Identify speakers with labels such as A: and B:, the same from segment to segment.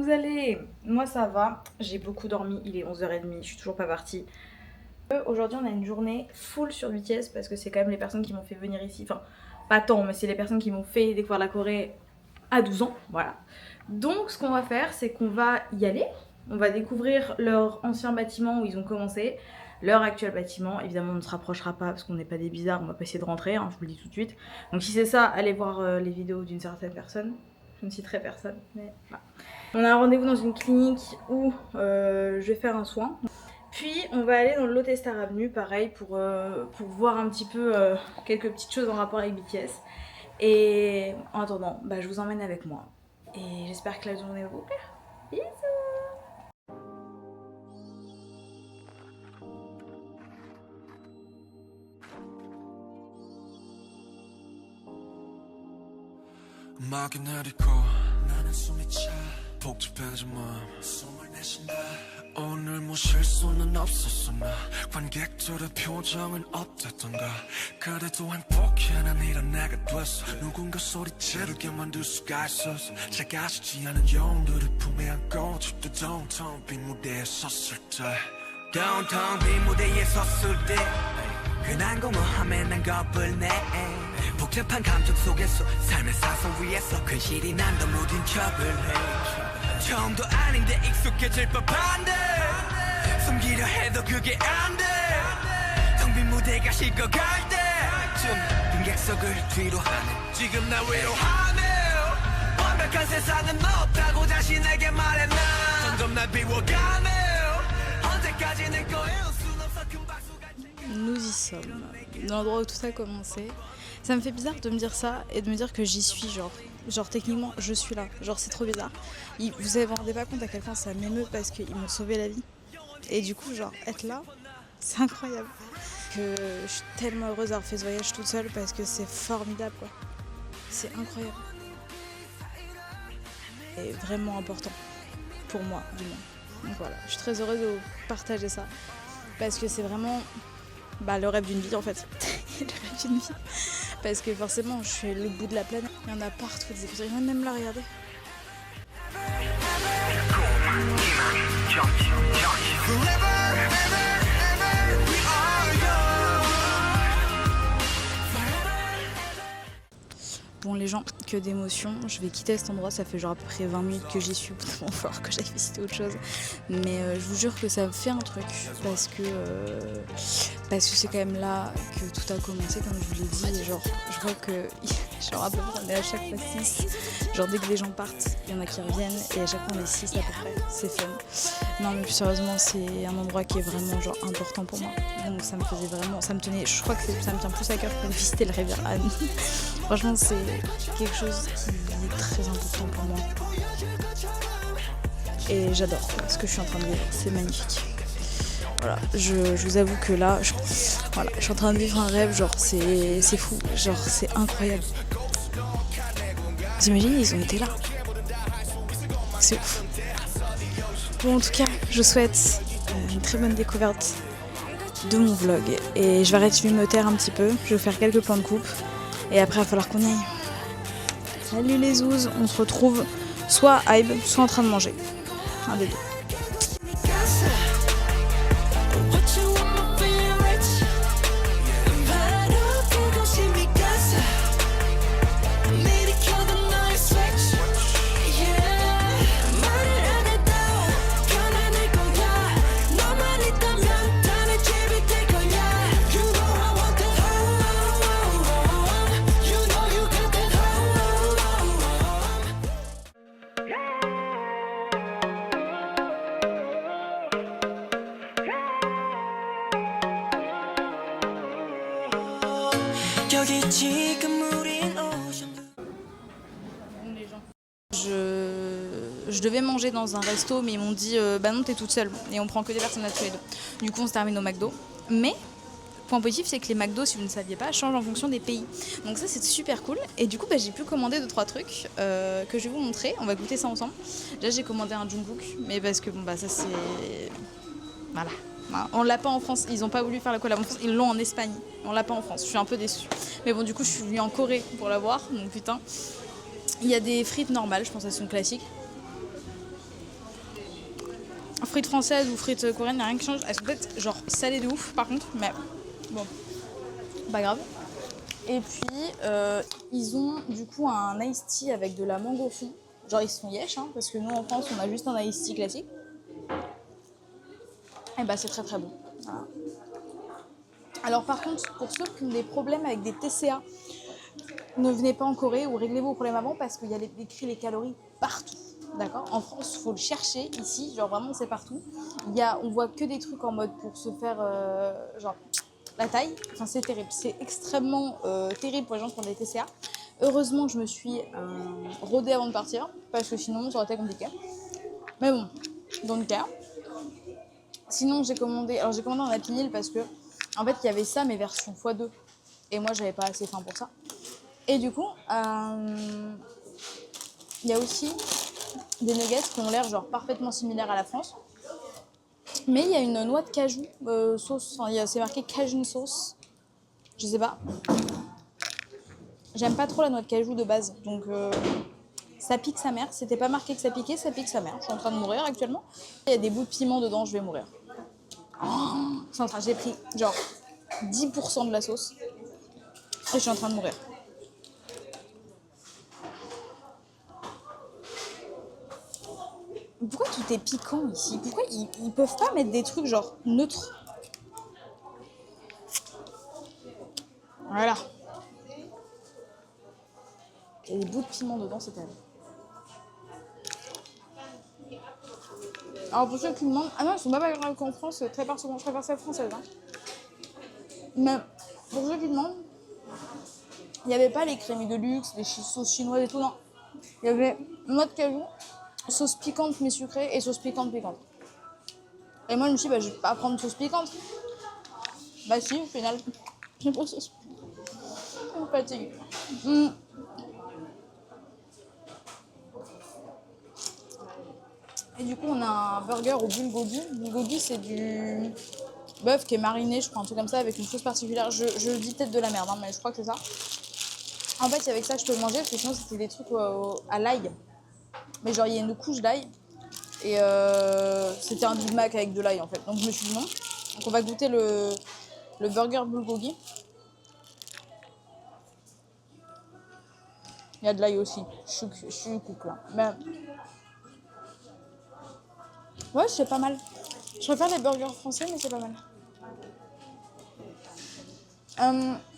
A: vous allez? Moi ça va, j'ai beaucoup dormi, il est 11h30, je suis toujours pas partie. Aujourd'hui on a une journée full sur BTS parce que c'est quand même les personnes qui m'ont fait venir ici, enfin pas tant mais c'est les personnes qui m'ont fait découvrir la Corée à 12 ans, voilà. Donc ce qu'on va faire c'est qu'on va y aller, on va découvrir leur ancien bâtiment où ils ont commencé, leur actuel bâtiment. Évidemment on ne se rapprochera pas parce qu'on n'est pas des bizarres, on va pas essayer de rentrer, hein, je vous le dis tout de suite. Donc si c'est ça, allez voir les vidéos d'une certaine personne, je ne citerai personne, mais voilà. On a un rendez-vous dans une clinique où je vais faire un soin. Puis on va aller dans le Lotte Star Avenue, pareil, pour voir un petit peu quelques petites choses en rapport avec BTS. Et en attendant, bah, je vous emmène avec moi. Et j'espère que la journée va vous plaire. Bisous!
B: 음악이 내리고 나는 숨이 차 복잡해진 마음 숨을 내쉰다 오늘 뭐 실수는 없었어 나 관객들의 표정은 어땠던가 그래도 행복해 난 이런 내가 됐어 누군가 소리지르게 만들 수가 있었어 작아지지 않은 영웅들을 품에 안고 집도 텅텅 빈 무대에 섰을 때 텅텅 빈 무대에 섰을 때 흔한 공허함에 난 겁을 내 복잡한 감정 속에서 삶의 사선 위에서 근실이 난 더 무딘 척을 해 처음도 아닌데 익숙해질 법한데 숨기려 해도 그게 안돼 텅 빈 무대가 식어갈 때쯤 빈객석을 뒤로 하네 지금 나 위로하네 완벽한 세상은 없다고 자신에게 말해 난 점점 날 비워가네 언제까지 내 거예요 순 없어 큰 박수가
C: Nous y sommes, dans l'endroit où tout a commencé. Ça me fait bizarre de me dire ça et de me dire que j'y suis, genre techniquement je suis là, genre c'est trop bizarre. Vous vous rendez pas compte à quel point ça m'émeut parce qu'ils m'ont sauvé la vie. Et du coup genre être là, c'est incroyable. Que je suis tellement heureuse d'avoir fait ce voyage toute seule parce que c'est formidable quoi. C'est incroyable. Et vraiment important, pour moi du moins. Donc voilà, je suis très heureuse de partager ça parce que c'est vraiment le rêve d'une vie en fait. Le rêve d'une vie. Parce que forcément, je suis le bout de la planète. Il y en a partout des écouteurs. Il y en a même là, regardez. Bon les gens, que d'émotions, je vais quitter cet endroit, ça fait genre à peu près 20 minutes que j'y suis, il va falloir que j'aille visiter autre chose. Mais je vous jure que ça me fait un truc, parce que c'est quand même là que tout a commencé, comme je vous l'ai dit, genre je vois que genre à peu près on est à chaque fois 6, genre dès que les gens partent, il y en a qui reviennent, et à chaque fois on est 6 à peu près, c'est fun. Non mais plus sérieusement c'est un endroit qui est vraiment genre important pour moi, donc ça me faisait vraiment, ça me tenait, je crois que ça me tient plus à cœur que de visiter le Rivière Anne. Franchement c'est quelque chose qui est très important pour moi. Et j'adore ce que je suis en train de vivre, c'est magnifique. Voilà, je vous avoue que là, je suis en train de vivre un rêve, genre c'est fou, genre c'est incroyable. Vous imaginez, ils ont été là. C'est ouf. Bon en tout cas, je souhaite une très bonne découverte de mon vlog. Et je vais arrêter de me taire un petit peu, je vais faire quelques plans de coupe. Et après il va falloir qu'on y aille. Salut les zouzes, on se retrouve soit à Hybe, soit en train de manger. Un des deux. Je devais manger dans un resto mais ils m'ont dit bah non t'es toute seule et on prend que des personnes là tous les deux. Du coup on se termine au McDo. Mais point positif c'est que les McDo si vous ne saviez pas changent en fonction des pays. Donc ça c'est super cool et du coup j'ai pu commander 2-3 trucs que je vais vous montrer. On va goûter ça ensemble. Déjà j'ai commandé un Jungkook mais parce que bon bah ça c'est... Voilà. On l'a pas en France, ils ont pas voulu faire la collab en France, ils l'ont en Espagne, on l'a pas en France, je suis un peu déçue. Mais bon du coup je suis venue en Corée pour l'avoir, donc putain. Il y a des frites normales, je pense qu'elles sont classiques. frites françaises ou frites coréennes, y a rien qui change. Elles sont peut-être genre salées de ouf par contre, mais bon, pas grave. Et puis ils ont du coup un iced tea avec de la mangue au fond. Genre ils se font yesh, hein, parce que nous en France on a juste un iced tea classique. Et bah c'est très très bon. Voilà. Alors par contre, pour ceux qui ont des problèmes avec des TCA, ne venez pas en Corée ou réglez vos problèmes avant parce qu'il y a écrit les calories partout. D'accord ? En France, il faut le chercher. Ici, genre vraiment, c'est partout. On voit que des trucs en mode pour se faire genre la taille. Enfin, c'est terrible. C'est extrêmement terrible pour les gens qui ont des TCA. Heureusement que je me suis rodée avant de partir parce que sinon, ça aurait été compliqué. Mais bon, don't care. Sinon, j'ai commandé en Happy Meal parce que en fait, il y avait ça, mais version x2. Et moi, j'avais pas assez faim pour ça. Et du coup, il y a aussi des nuggets qui ont l'air genre parfaitement similaires à la France. Mais il y a une noix de cajou sauce, enfin c'est marqué Cajun sauce. Je sais pas. J'aime pas trop la noix de cajou de base, donc ça pique sa mère. C'était pas marqué que ça piquait, ça pique sa mère. Je suis en train de mourir actuellement. Il y a des bouts de piment dedans, je vais mourir. Oh, j'ai pris genre 10% de la sauce et je suis en train de mourir. Pourquoi tout est piquant ici ? Pourquoi ils peuvent pas mettre des trucs genre neutres ? Voilà. Il y a des bouts de piment dedans, c'est terrible. Alors pour ceux qui me demandent... Ah non, ils sont pas graves qu'en France, très personnellement, je préfère celle française. Hein. Mais pour ceux qui demandent, il n'y avait pas les crémies de luxe, les sauces chinoises et tout, non. Il y avait noix de cajou, sauce piquante mais sucrée et sauce piquante. Et moi je me suis dit, je vais pas prendre sauce piquante. Bah si, au final, j'ai pas sauce piquante. Je me fatigue. Et du coup, on a un burger au bulgogi. Bulgogi, c'est du bœuf qui est mariné, je crois, un truc comme ça, avec une sauce particulière. Je dis peut-être de la merde, hein, mais je crois que c'est ça. En fait, c'est avec ça que je peux le manger, parce que sinon, c'était des trucs à l'ail. Mais genre, il y a une couche d'ail. Et c'était un Big Mac avec de l'ail, en fait. Donc, je me suis dit non. Donc, on va goûter le burger bulgogi. Il y a de l'ail aussi. Je suis cook, là. Mais... ouais, c'est pas mal. Je préfère les burgers français, mais c'est pas mal.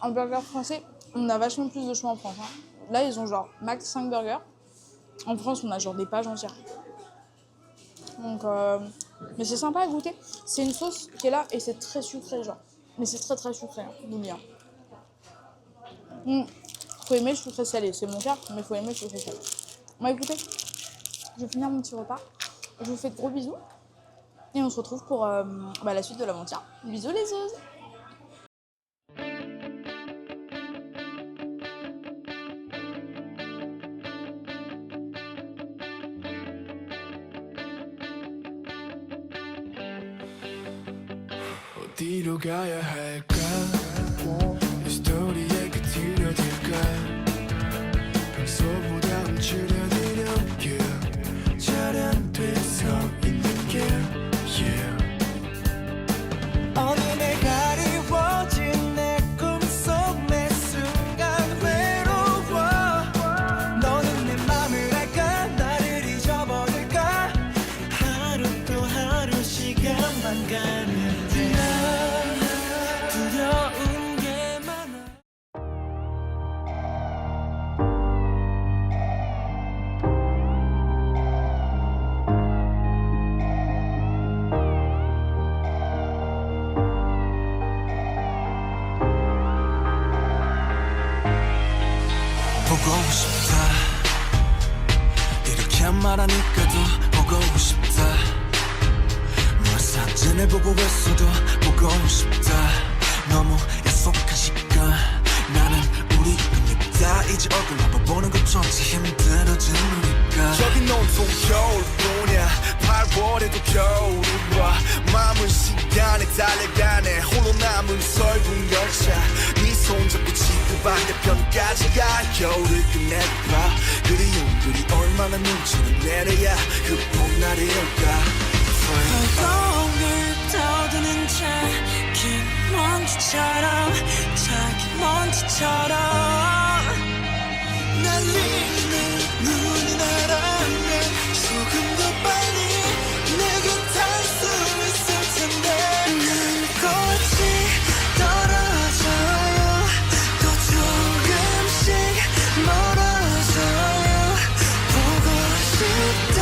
C: En burger français, on a vachement plus de choix en France. Hein. Là, ils ont genre max 5 burgers. En France, on a genre des pages entières. Donc, mais c'est sympa à goûter. C'est une sauce qui est là et c'est très sucré, genre. Mais c'est très très sucré, hein, bien. Faut aimer le sucré salé. C'est mon cas, mais faut aimer le sucré salé. Bon, écoutez, je vais finir mon petit repas. Je vous fais de gros bisous. Et on se retrouve pour la suite de l'aventure. Bisous les zozes.
B: 어디로 가야 할까? 이 스토리에 끝을 어딜까? 평소보다 움츠려드려 차련돼 서 있는 길 어느 날 가리워진 내 꿈속 매 순간 외로워 너는 내 맘을 알까 나를 잊어버릴까 하루 또 하루 시간만 가면 돼 두려운 게 많아 보고 싶다 이렇게 말하니까도 보고 싶다 널 사진을 보고 있어도 보고 싶다 너무 약속한 시간 나는 우리 겁니다 이제 얼굴 한번 보는 것조차 힘들어진 우리가 저긴 온통 겨울뿐이야 8월에도 겨울이 와 마음은 시간에 달려가네 홀로 남은 설국 열차 네 손잡고 지구 반대편까지 가 겨울을 끝내봐 그리움들이 얼마나 눈치를 내려야 그 봄날이 올까 연기처럼 날리는 눈이 나라면 조금 더 빨리 내게 닿을 수 있을 텐데 난 꽃이 떨어져요 또 조금씩 멀어져요 보고 싶다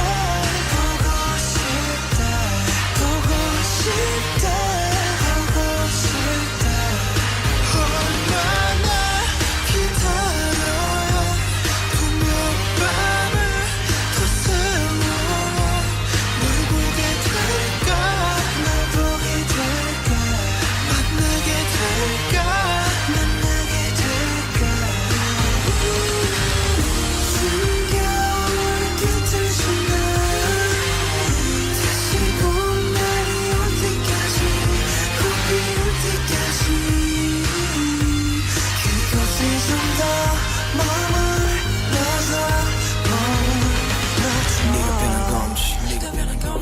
B: 보고 싶다 보고 싶다 보고 싶다 얼마나 기다려요 분명 밤을 더 세워요 널 보게 될까 날 보게 될까 만나게 될까 만나게 될까 숨겨온 곁을 지나 다시 본 날이 올 때까지 꽃이 올 때까지 그곳에 좀 더 머물러서
D: 네가 변한 건지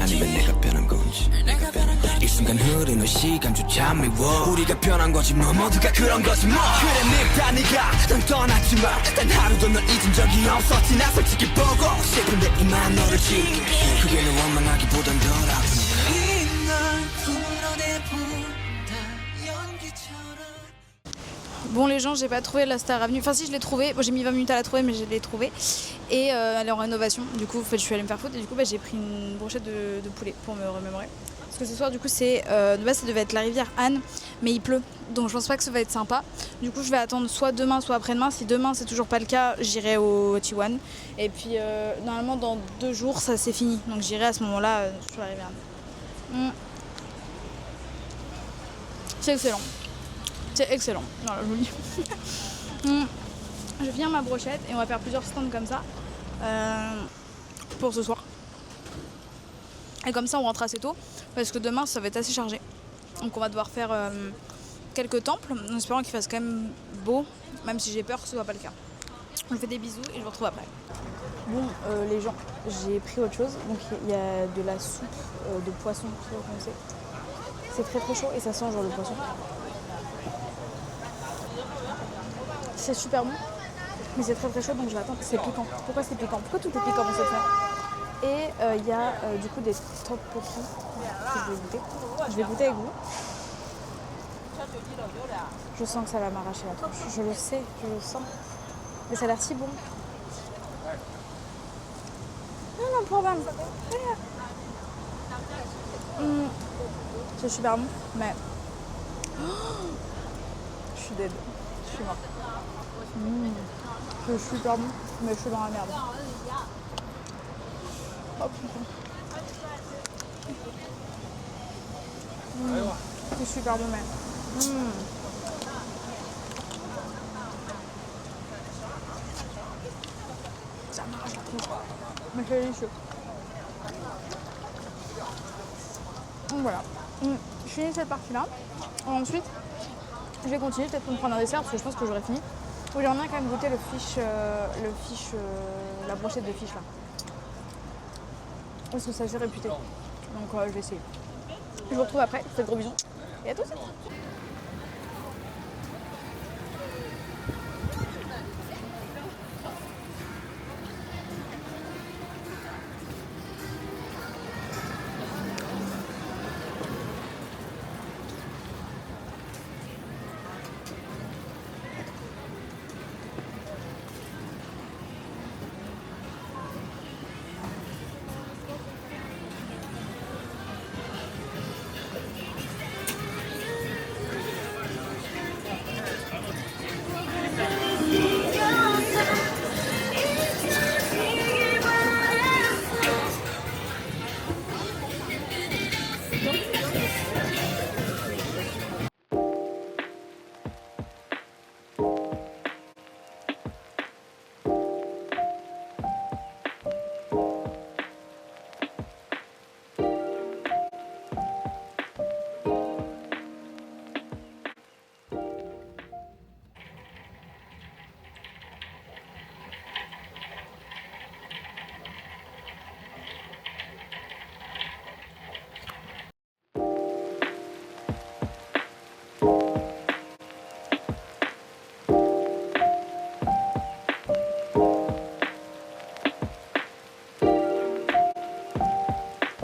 D: 아니면 내가 변한 건지 이 순간 흐르는 시간조차 미워 우리가 변한 거지 뭐 모두가 그런 거지 뭐 그래 늙다 네가 난 떠났지만 단 하루도 널 잊은 적이 없었지 나 솔직히 보고 싶은데 이만 너를 지울게 그게 널 원망하기보단 덜 아프니까
B: 널 풀어내본다 연기처럼
C: Bon les gens, j'ai pas trouvé la Star Avenue, enfin si je l'ai trouvée, bon, j'ai mis 20 minutes à la trouver mais je l'ai trouvée et elle est en rénovation, du coup en fait, je suis allée me faire foutre et du coup j'ai pris une brochette de poulet pour me remémorer. Parce que ce soir du coup c'est, de base ça devait être la rivière Anne mais il pleut donc je pense pas que ça va être sympa. Du coup je vais attendre soit demain soit après-demain, si demain c'est toujours pas le cas j'irai au Tiwan et puis normalement dans 2 jours ça c'est fini donc j'irai à ce moment-là sur la rivière Anne. C'est excellent. C'est excellent, voilà, je vous le dis. Je vais finir ma brochette et on va faire plusieurs stands comme ça pour ce soir. Et comme ça on rentre assez tôt parce que demain ça va être assez chargé. Donc on va devoir faire quelques temples en espérant qu'il fasse quand même beau, même si j'ai peur que ce soit pas le cas. Je vous fais des bisous et je vous retrouve après. Bon les gens, j'ai pris autre chose. Donc il y a de la soupe de poisson, je sais pas comment c'est. C'est très chaud et ça sent genre le poisson. C'est super bon, mais c'est très chaud donc je vais attendre. C'est piquant. Pourquoi c'est piquant? Pourquoi tout est piquant dans cette faire? Et il y a du coup des tteokbokki que je vais goûter. Je vais goûter avec vous. Je sens que ça va m'arracher la tronche. Je le sais, je le sens. Mais ça a l'air si bon. Non, problème. C'est super bon, mais je suis dead. Je suis morte. C'est super bon, mais je suis dans la merde. Oh putain. C'est super bon, mais. Ça m'arrache la tronche. Mais c'est délicieux. Donc voilà. Je finis cette partie-là. Ensuite, je vais continuer peut-être pour me prendre un dessert parce que je pense que j'aurai fini. J'aimerais bien quand même goûter la brochette de fish là. Parce que ça c'est réputé. Donc je vais essayer. Je vous retrouve après, je vous fais de gros bisous. Et à tout de suite.